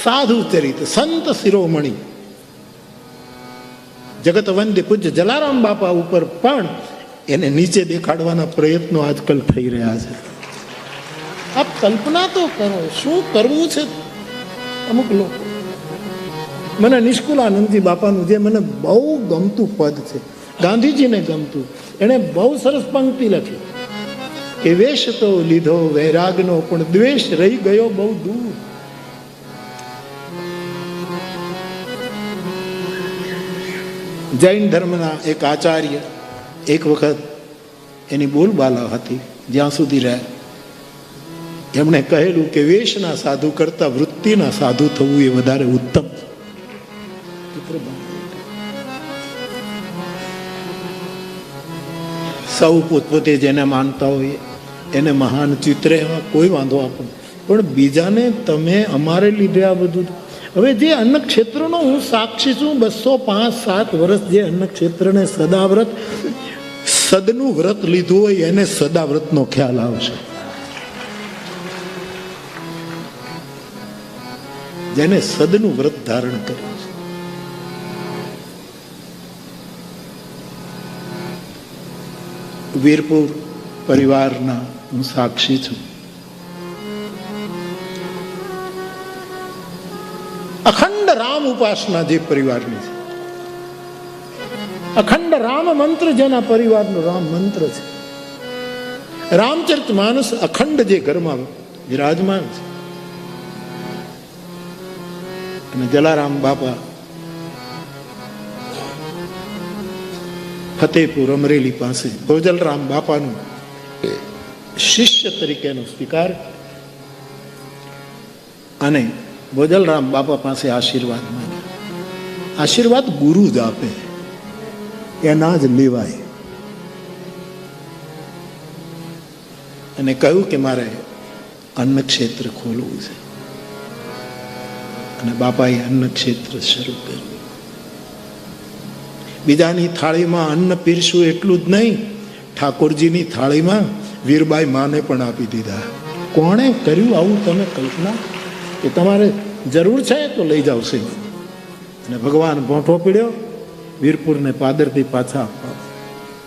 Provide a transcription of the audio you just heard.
સાધુ ચરિત સંત શિરોમણી જગત વંદ્ય પૂજ્ય જલારામ બાપા ઉપર પણ એને નીચે દેખાડવાના પ્રયત્નો આજકાલ થઈ રહ્યા છે. આપ કલ્પના તો કરો શું કરવું છે. અમુક લોકો, મને નિષ્કુલાનંદજી બાપાનું જે મને બહુ ગમતું પદ છે, ગાંધીજીને ગમતું, એણે બહુ સરસ પંક્તિ લખી કે વેશ તો લીધો વૈરાગનો પણ દ્વેષ રહી ગયો બહુ દૂર. જૈન ધર્મના એક આચાર્ય એક વખત એની બોલબાલા હતી જ્યાં સુધી રહ્યા, એમણે કહેલું કે વેશના સાધુ કરતા વૃત્તિના સાધુ થવું એ વધારે ઉત્તમ. સૌ પોતપોતે જેને માનતા હોય એને મહાન ચિત્રે એમાં કોઈ વાંધો આપણને, પણ બીજાને તમે અમારે લીધે આ બધું. હવે જે અન્ન ક્ષેત્રનો હું સાક્ષી છું, 205-7 વર્ષ જે અન્ન ક્ષેત્રને સદાવ્રત સદનું વ્રત લીધું હોય એને સદાવ્રતનો ખ્યાલ આવશે. જેને સદનું વ્રત ધારણ કર્યું છે. વીરપુર પરિવારના હું સાક્ષી છું. અખંડ રામ ઉપાસના જે પરિવારની છે, અખંડ રામ મંત્ર જેના પરિવારનો રામ મંત્ર છે, રામચરિત માનસ અખંડ જે ઘરમાં વિરાજમાન છે. અને જલારામ બાપા ફતેપુર અમરેલી પાસે ભોજલરામ બાપાનું શિષ્ય તરીકેનો સ્વીકાર અને ભોજલરામ બાપા પાસે આશીર્વાદ માંગ્યા. આશીર્વાદ ગુરુ જ આપે, એના જ લેવાય. અને કહ્યું કે મારે અન્ન ક્ષેત્ર ખોલવું છે. અને બાપાએ અન્ન ક્ષેત્ર શરૂ કર્યું. બીજાની થાળીમાં અન્ન પીરસું એટલું જ નહીં, ઠાકોરજીની થાળીમાં વીરબાઈ માને પણ આપી દીધા. કોણે કર્યું આવું? તમે કલ્પના, કે તમારે જરૂર છે તો લઈ જાવશે. અને ભગવાન ભોંઠો પીડ્યો, વીરપુરને પાદરથી પાછા આપવા.